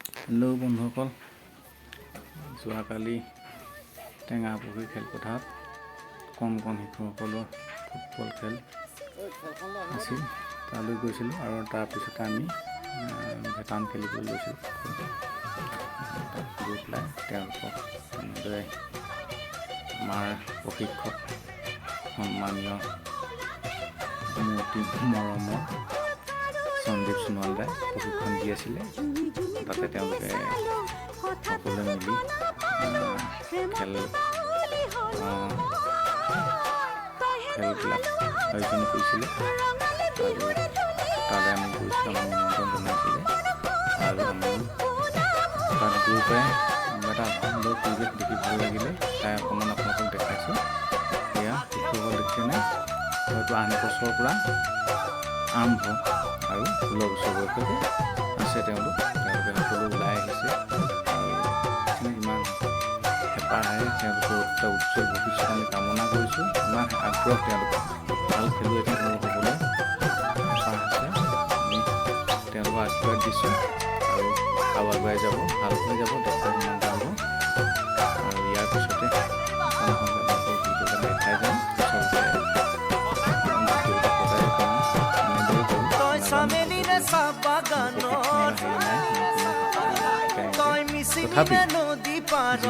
Hello' বন্ধুসকল, যোৱাকালি টেঙাপুখুৰী খেলপথাৰত কণ শিশুসকলৰ ফুটবল খেল আছিল। তালৈ গৈছিলোঁ আৰু তাৰপিছতে আমি ভেটান খেলিবলৈ লৈছিলোঁ। তাত গৈ পেলাই তেওঁলোকক এনেদৰে আমাৰ প্ৰশিক্ষক সন্মানীয় অতি মৰমৰ সন্দীপ সোণোৱাল দাই প্ৰশিক্ষণ দি আছিলে। তাতে তেওঁলোকে সকলোৱে মিলি খেলবিলাক আয়োজন কৰিছিলে আৰু তালৈ আমি গৈছিলোঁ, আমাক নিমন্ত্ৰণ জনাইছিলে আৰু আমি তাত গৈ পাই এটা সুন্দৰ পৰিৱেশ দেখি ভাল লাগিলে। তাই অকণমান আপোনালোকক দেখাইছোঁ। এয়া শিশুসকল দেখিছেনে? হয়তো 8 বছৰৰ পৰা আৰম্ভ আৰু 16 বছৰ বয়সলৈকে আছে তেওঁলোকে সকলো ওলাই আহিছে আৰু ইমান হেঁপাহেৰে তেওঁলোকৰ এটা উজ্জ্বল ভৱিষ্যত আমি কামনা কৰিছোঁ। ইমান আগ্ৰহ তেওঁলোকৰ ভাল খেলুৱৈ হ'বলৈ আশা আছে। আমি তেওঁলোকক আশীৰ্বাদ দিছোঁ আৰু আগুৱাই যাব, ভাল হৈ যাব, দেশৰ ইমান যাব আৰু ইয়াৰ পিছতে দেখাই যাম। তথাপি নদী পাৰ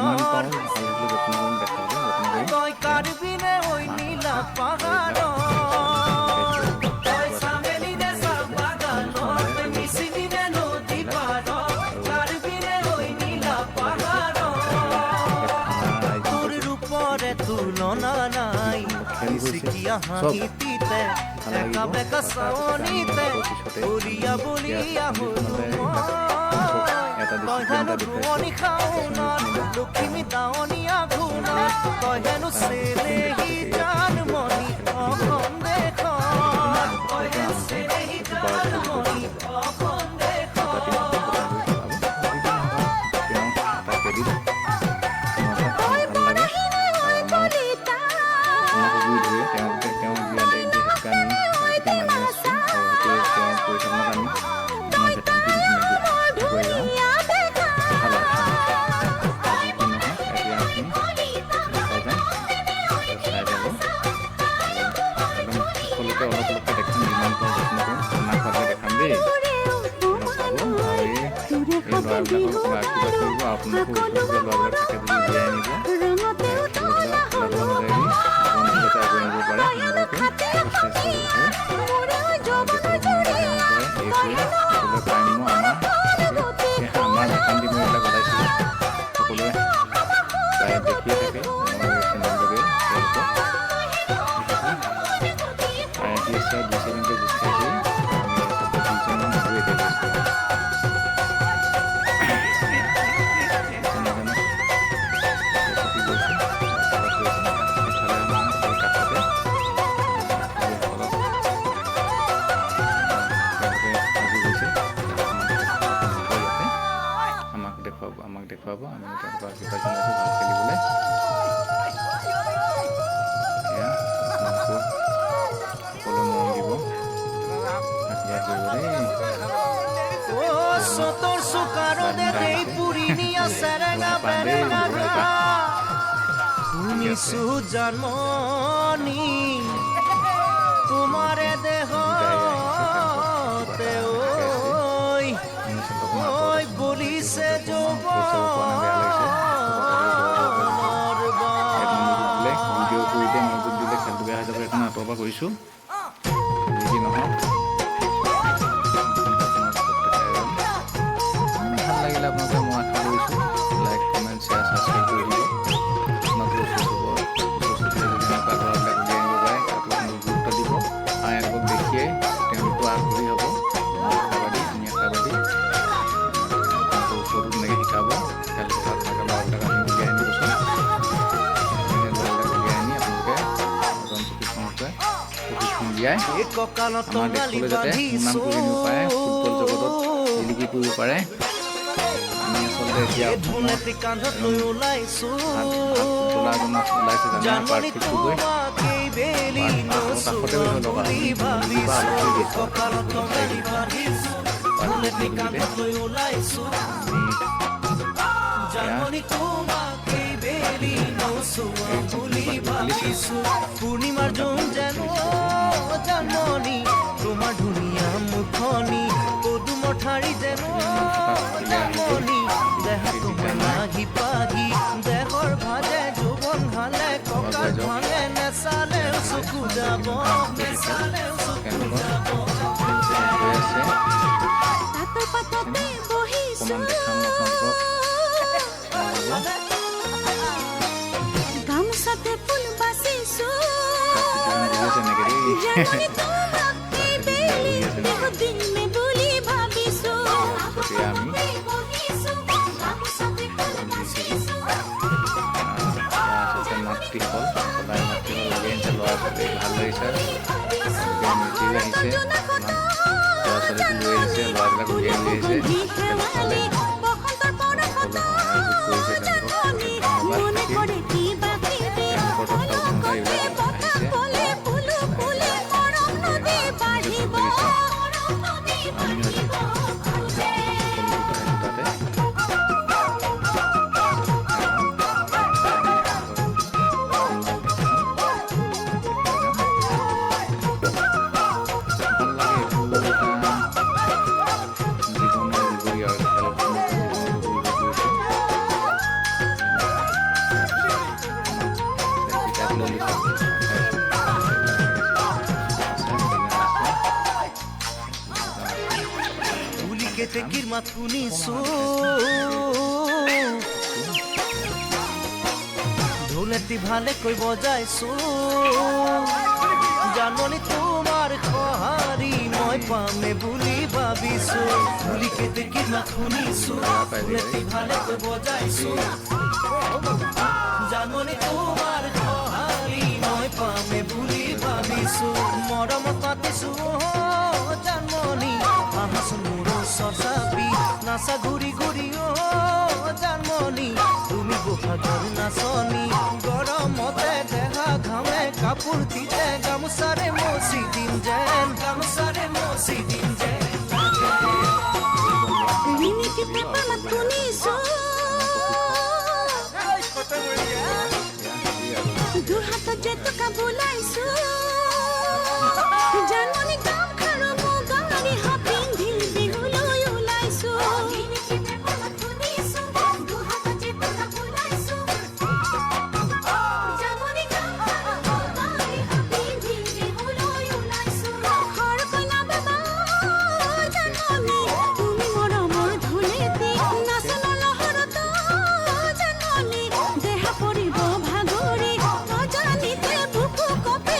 তুলনা নাই সিকিয়া হাঁহিতে একা বেকা চাৱনিতে বলিয়া বলিয়া তই হেনো ধুৱনি খাওনত লখিমী দাৱনীয়া ঘূনত তই হেনো চেনেহী জানমণি অসম দেশত তই হেনো চেনেহী জানমণি অসম দেশত। আমাক দেখুৱাব, আমি তেওঁলোকক আশীৰ্বাদ জনাইছোঁ ভাল খেলিবলৈ। এয়া আপোনালোকেও সকলো মৰম দিব, আশীৰ্বাদ কৰিব শুনিছো জানমণি তোমাৰে দেহতে বলিছে ভিডিঅ' কৰিলে মনোযোগ দিলে খেলটো বেয়া হৈ যাব, সেইকাৰণে আঁতৰৰ পৰা কৰিছোঁ। যি নহওক ভাল লাগিলে আপোনালোকে, মই আশা কৰিছোঁ লাইক কমেণ্ট শ্বেয়াৰ ছাবস্ক্ৰাইব কৰি দিব। আপোনালোকৰ ওচৰ এনেকুৱা ল'ৰাবিলাক উলিয়াই আনিব পাৰে, তাতো গুৰুত্ব দিব আৰু এওঁলোকক দেখিয়ে তেওঁলোকো আগ্ৰহী হ'ব। আশাবাদী, আমি আশাবাদী ওচৰতো তেনেকৈ শিকাব। খেলপথাৰত তেনেকৈ ল'ৰাবিলাক আমি উলিয়াই আনিবচোন। ল'ৰাবিলাক উলিয়াই আনি আপোনালোকে এজন প্ৰশিক্ষকে প্ৰশিক্ষণ দিয়াই আমাৰ দেশলৈ যাতে সুনাম কৰিব পাৰে, ফুটবল জগতত জিলিকি কৰিব পাৰে। আমি আচলতে এতিয়া ওলাইছে জানো পাৰ্থিৱ গগৈ কাষতে লগা তোমাকে বেলি নচোৱা বুলি ভাবিছো পূৰ্ণিমাৰ জোন যেন জানমণি তোমাৰ ধুনীয়া মুখনি পদুমৰ ঠাৰি যেন জানমণি দেহা তোমাৰ লাগি পাগি দেহৰ ভাজে যৌৱন হালে কঁকাল ভাঙে নেচালে চকু যাব নেচালে চকু যাব গৈ আছে পাতৰ পাততে বহিছো অকণমান দেখাম আপোনালোকক গামোচাতে ফুল বাচিছো এনেকৈ দেই জানমণি তোমাকে বেলি বহুদিনে বুলি ভাবিছো গতিকে আমি গামোচাতে ফুল বাচিছো আচলতে মাতৃসকল সদায় মাতৃসকল লাগি আহিছে ল'ৰা ছোৱালী ভাল লাগিছে গতিকে মিটিং আহিছে ল'ৰা ছোৱালীক লৈ আহিছে ল'ৰাবিলাক উলিয়াই লৈ আহিছে তেনেহ'লে কৰিছে তেওঁলোকক ধন্যবাদ দিম কেতেকীৰ মাত শুনিছো ঢোলেটি ভালেকৈ বজাইছো জানমণি তোমাৰ সঁহাৰি মই পামে বুলি ভাবিছো বুলি কেতেকীৰ মাত শুনিছো ঢোলেটি ভালেকৈ বজাইছো জানমণি তোমাৰ সঁহাৰি মই পামে বুলি ভাবিছো মৰমত পাতিছো জানমণি আহাচোন মোৰ চাবি নাচা ঘূৰি ঘূৰি জানমণি তুমি বহাগৰ নাচনি গৰমতে দেহা ঘামে কাপোৰ দিলে গামোচাৰে মচি দিম যেন গামোচাৰে মচি দিম যেন ৰিণিকি পেপাৰ মাত শুনিছো দুহাতত জেতুকা বোলাইছো জানমণি গাম খাৰু মুগাৰি পিন্ধি বিহুলৈ ওলাইছো তুমি মৰমৰ ধুলেতে নাচনৰ লহৰত জানমণি দেহা পৰিব ভাগৰি অজানিতে বুকু কপে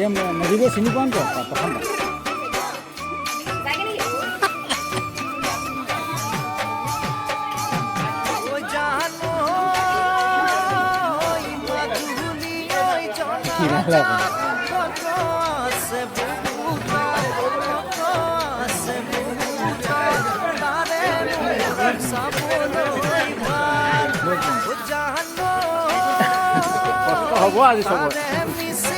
এই নদীবোৰ চিনি পোৱা নেকি প্ৰথম ও জানো ওই মাধুলি ওই কি ভাল জনা লাগে কত আছে বুকুটা কত আছে বুকুটা তারে মোর সাবলৈ ভাল ও জানো কষ্ট হ'ব আজি চবৰে তাৰে মিছে